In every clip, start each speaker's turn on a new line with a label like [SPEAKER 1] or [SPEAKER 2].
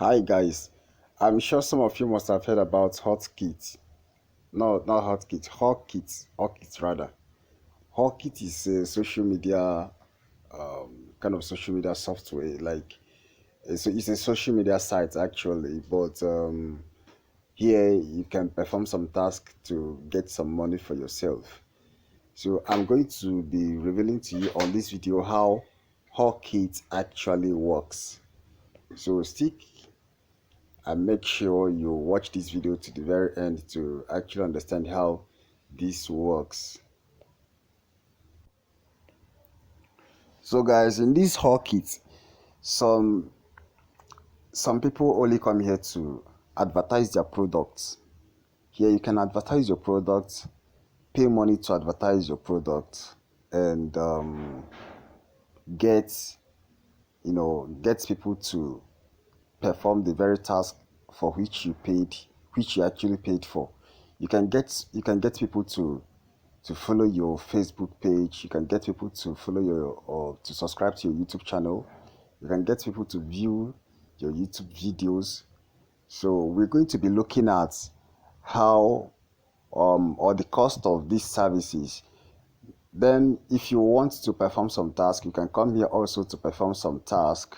[SPEAKER 1] Hi guys, I'm sure some of you must have heard about Hotkit. No, not Hotkit, Hawkit, Hawkit rather. Hawkit is a social media, kind of social media software. It's a social media site actually, but here you can perform some tasks to get some money for yourself. So I'm going to be revealing to you on this video how Hawkit actually works. So stick and make sure you watch this video to the very end to actually understand how this works. So guys, in this Hawkit, some some people only come here to advertise their products. Here you can advertise your product, pay money to advertise your product, and get get people to perform the very task for which you actually paid for. You can get people to follow your Facebook page. You can get people to follow your or to subscribe to your YouTube channel. You can get people to view your YouTube videos. So we're going to be looking at how or the cost of these services. Then if you want to perform some task, you can come here also to perform some task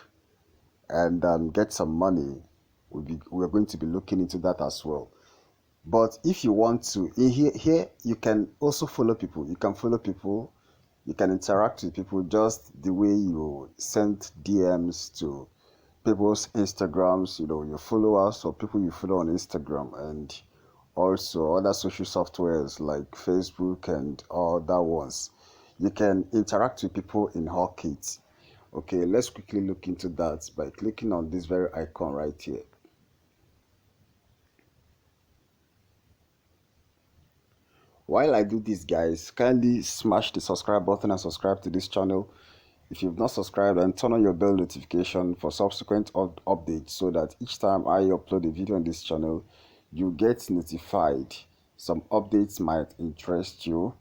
[SPEAKER 1] and get some money. We're going to be looking into that as well. But if you want to, in here you can also follow people. You can follow people. You can interact with people just the way you send DMs to people's Instagrams, your followers or people you follow on Instagram, and also other social softwares like Facebook and other ones. You can interact with people in Hawkit. Okay, let's quickly look into that by clicking on this very icon right here. While I do this, guys, kindly smash the subscribe button and subscribe to this channel. If you've not subscribed, and turn on your bell notification for subsequent updates so that each time I upload a video on this channel, you get notified. Some updates might interest you.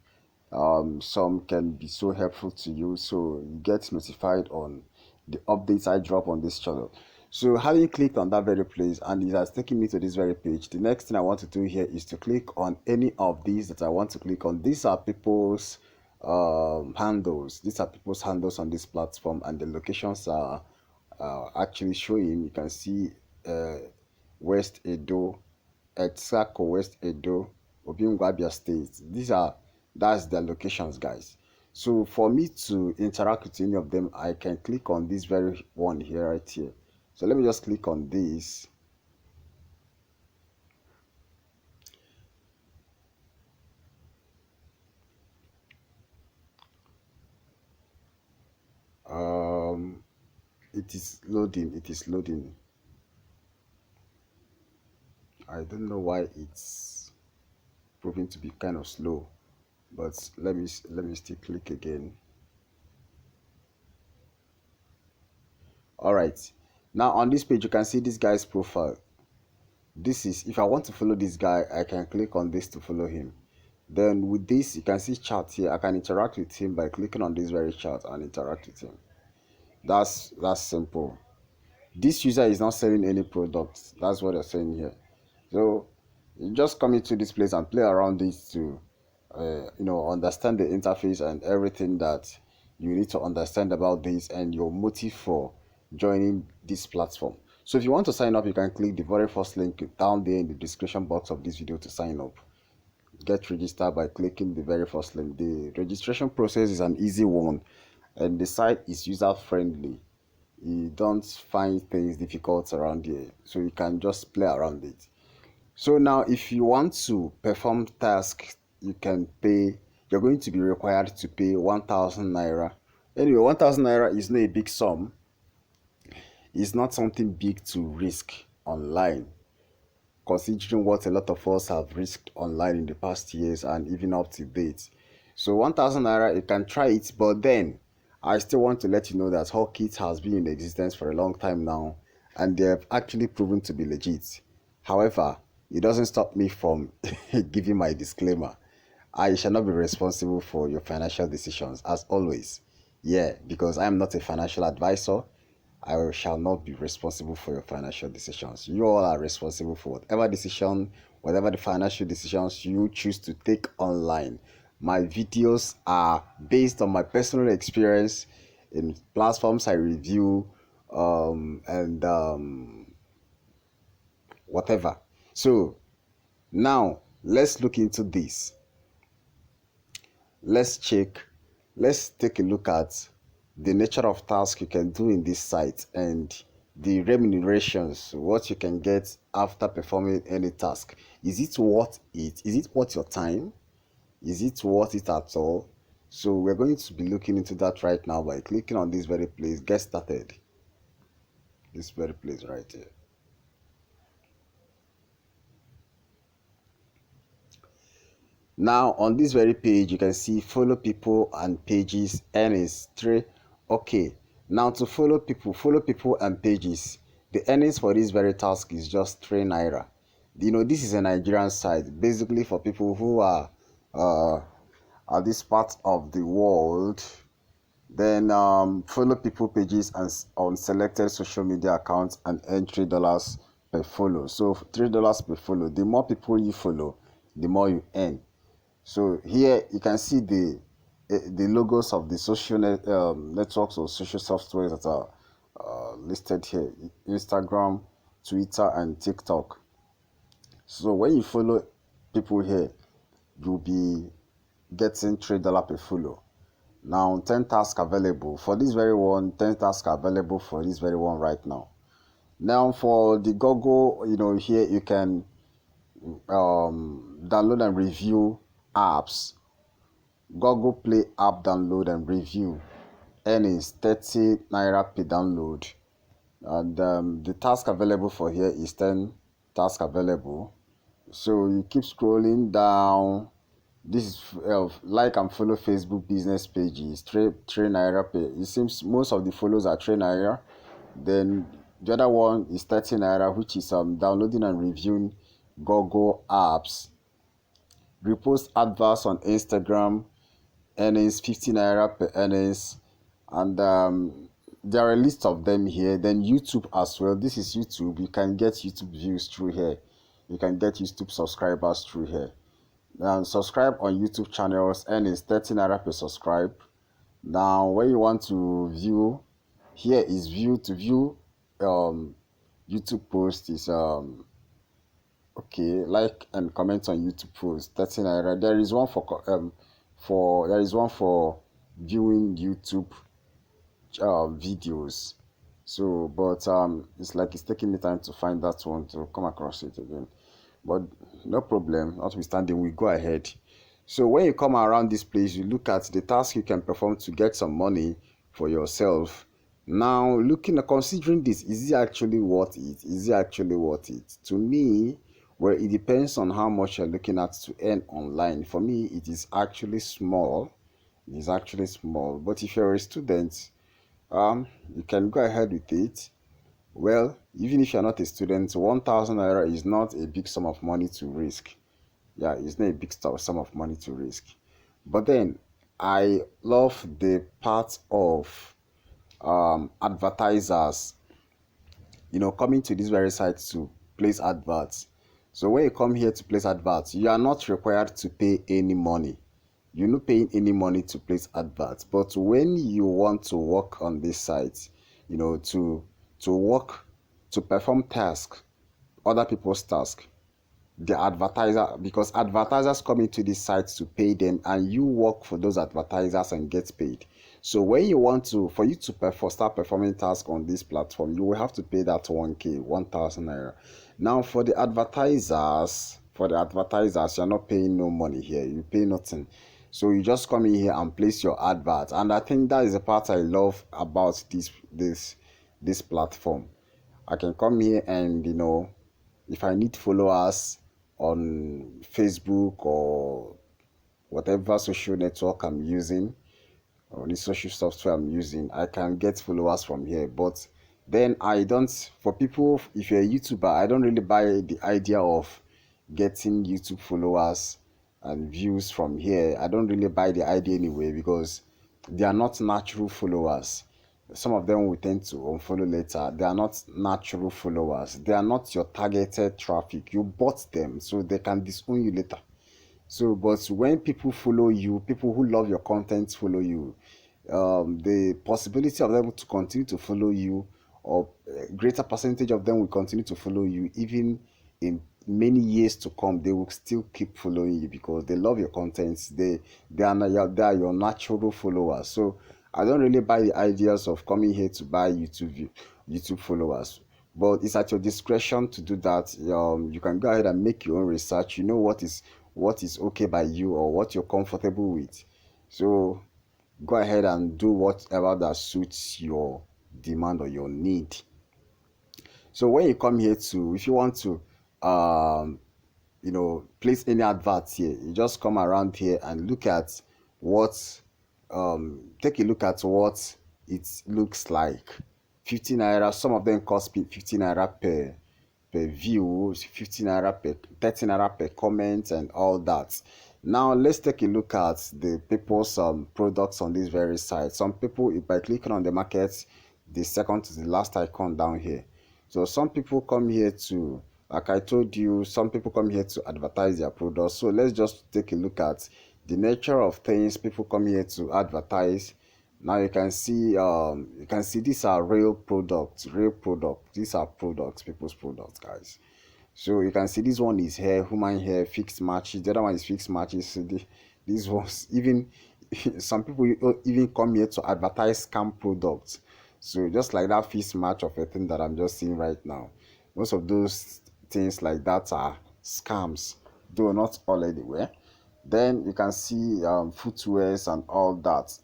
[SPEAKER 1] Some can be so helpful to you, so you get notified on the updates I drop on this channel. So having clicked on that very place and it has taken me to this very page, the next thing I want to do here is to click on any of these that I want to click on. These are people's handles. These are people's handles on this platform, and the locations are actually showing. You can see uh, West Edo, Etsako, West Edo, Obingwabia State. That's their locations, guys. So for me to interact with any of them, I can click on this very one here, right here. So let me just click on this. Um, it is loading. It is loading. I don't know why it's proving to be kind of slow, but let me still click again. All right. Now on this page, you can see this guy's profile. This is, if I want to follow this guy, I can click on this to follow him. Then with this, you can see chat here. I can interact with him by clicking on this very chat and interact with him. That's simple. This user is not selling any products. That's what they're saying here. So you just come into this place and play around this to understand the interface and everything that you need to understand about this and your motive for joining this platform. So if you want to sign up, you can click the very first link down there in the description box of this video to sign up. Get registered by clicking the very first link. The registration process is an easy one and the site is user friendly. You don't find things difficult around here, so you can just play around it. So now if you want to perform tasks, you can pay. You're going to be required to pay 1000 naira. Anyway, 1000 naira is not a big sum. It's not something big to risk online, considering what a lot of us have risked online in the past years and even up to date. So 1000 naira, you can try it, but then I still want to let you know that Hawkit has been in existence for a long time now and they have actually proven to be legit. However, it doesn't stop me from giving my disclaimer. I shall not be responsible for your financial decisions as always. Yeah, because I am not a financial advisor. I shall not be responsible for your financial decisions. You all are responsible for whatever the financial decisions you choose to take online. My videos are based on my personal experience in platforms I review, and whatever. So now let's look into this. Let's check, let's take a look at the nature of task you can do in this site and the remunerations, what you can get after performing any task. Is it worth it? Is it worth your time? Is it worth it at all? So we're going to be looking into that right now by clicking on this very place, get started. This very place right here. Now on this very page, you can see follow people and pages earnings three. Okay, now to follow people and pages, the earnings for this very task is just 3 naira. You know, this is a Nigerian site, basically for people who are uh, at this part of the world. Then follow people pages and on selected social media accounts and earn $3 per follow. So $3 per follow. The more people you follow, the more you earn. So here you can see the logos of the networks or social software that are listed here: Instagram, Twitter, and TikTok. So when you follow people here, you'll be getting $3 per follow. Now 10 tasks available for this very one. 10 tasks available for this very one right now. Now for the Google, you know, here you can download and review apps. Google Play app download and review. Earnings 30 naira per download. And the task available for here is 10 tasks available. So you keep scrolling down. This is like and follow Facebook business pages. 3 naira per. It seems most of the follows are 3 naira. Then the other one is 30 naira, which is downloading and reviewing Google apps. Repost adverts on Instagram. Earnings 50 naira per earnings. And there are a list of them here. Then YouTube as well. This is YouTube. You can get YouTube views through here. You can get YouTube subscribers through here. And subscribe on YouTube channels. Earnings 30 naira per subscribe. Now when you want to view, here is view. To view YouTube post is okay, like and comment on YouTube post 30 naira. There is one for viewing YouTube videos. So but it's like it's taking me time to find that one, to come across it again. But no problem, notwithstanding, we go ahead. So when you come around this place, you look at the task you can perform to get some money for yourself. Now considering this, is it actually worth it? Is it actually worth it? To me, well, it depends on how much you're looking at to earn online. For me, it is actually small. It is actually small. But if you're a student, you can go ahead with it. Well, even if you're not a student, 1,000 naira is not a big sum of money to risk. Yeah, it's not a big sum of money to risk. But then I love the part of advertisers, you know, coming to this very site to place adverts. So when you come here to place adverts, you are not required to pay any money. You're not paying any money to place adverts. But when you want to work on this site, you know, to work, to perform tasks, other people's tasks, the advertiser, because advertisers come into this site to pay them, and you work for those advertisers and get paid. So when you want to, for you to start performing tasks on this platform, you will have to pay that 1k, 1,000 naira. Now for the advertisers, you're not paying no money here. You pay nothing. So you just come in here and place your advert. And I think that is the part I love about this platform. I can come here and, you know, if I need followers on Facebook or whatever social network I'm using, or the social software I'm using, I can get followers from here. But then I don't, for people, if you're a YouTuber, I don't really buy the idea of getting YouTube followers and views from here. I don't really buy the idea anyway, because they are not natural followers. Some of them will tend to unfollow later. They are not natural followers. They are not your targeted traffic. You bought them so they can disown you later. So, but when people follow you, people who love your content follow you, the possibility of them to continue to follow you, or a greater percentage of them will continue to follow you, even in many years to come, they will still keep following you because they love your contents. They are your natural followers. So I don't really buy the ideas of coming here to buy YouTube followers. But it's at your discretion to do that. You can go ahead and make your own research. You know what is okay by you or what you're comfortable with. So go ahead and do whatever that suits your demand or your need. So when you come here to, if you want to, um, place any adverts here, you just come around here and look at what, take a look at what it looks like. 50 naira, some of them cost 50 naira per view, 15 naira per 13 naira per comment and all that. Now let's take a look at the people's products on this very site. Some people, if by clicking on the market, the second to the last icon down here. So some people come here to, like I told you, some people come here to advertise their products. So let's just take a look at the nature of things people come here to advertise. Now you can see these are real products, these are products, people's products, guys. So you can see this one is hair, human hair, fixed matches. The other one is fixed matches. So these ones, even some people even come here to advertise scam products. So just like that fixed match of a thing that I'm just seeing right now, most of those things like that are scams, though not all anywhere. Then you can see footwears and all that.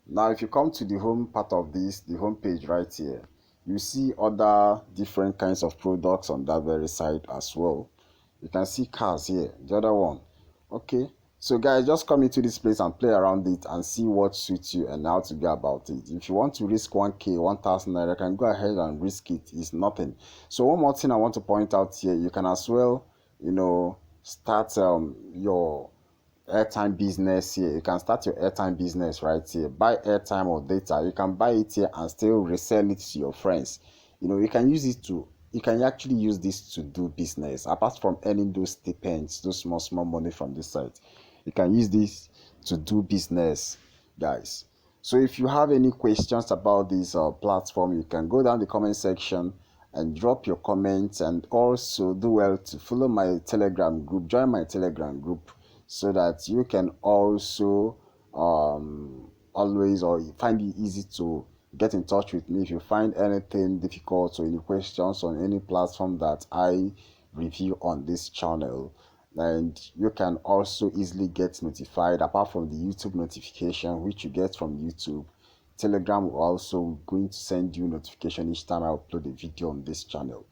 [SPEAKER 1] Now, if you come to the home part of this, the home page right here, you see other different kinds of products on that very side as well. You can see cars here, the other one. Okay, so guys, just come into this place and play around it and see what suits you and how to go about it. If you want to risk 1k, 1000 naira, you can go ahead and risk it. It's nothing. So one more thing I want to point out here, you can as well, start your airtime business here. You can start your airtime business right here. Buy airtime or data. You can buy it here and still resell it to your friends. You can use it to, you can actually use this to do business. Apart from earning those stipends, those small money from this site, you can use this to do business, guys. So if you have any questions about this platform, you can go down the comment section and drop your comments, and also do well to follow my Telegram group, join my Telegram group, so that you can also always, or find it easy to get in touch with me if you find anything difficult or any questions on any platform that I review on this channel. And you can also easily get notified. Apart from the YouTube notification which you get from YouTube, Telegram will also going to send you notification each time I upload a video on this channel.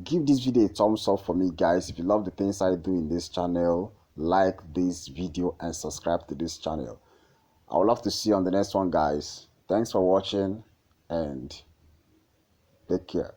[SPEAKER 1] Give this video a thumbs up for me, guys. If you love the things I do in this channel, like this video and subscribe to this channel. I would love to see you on the next one, guys. Thanks for watching and take care.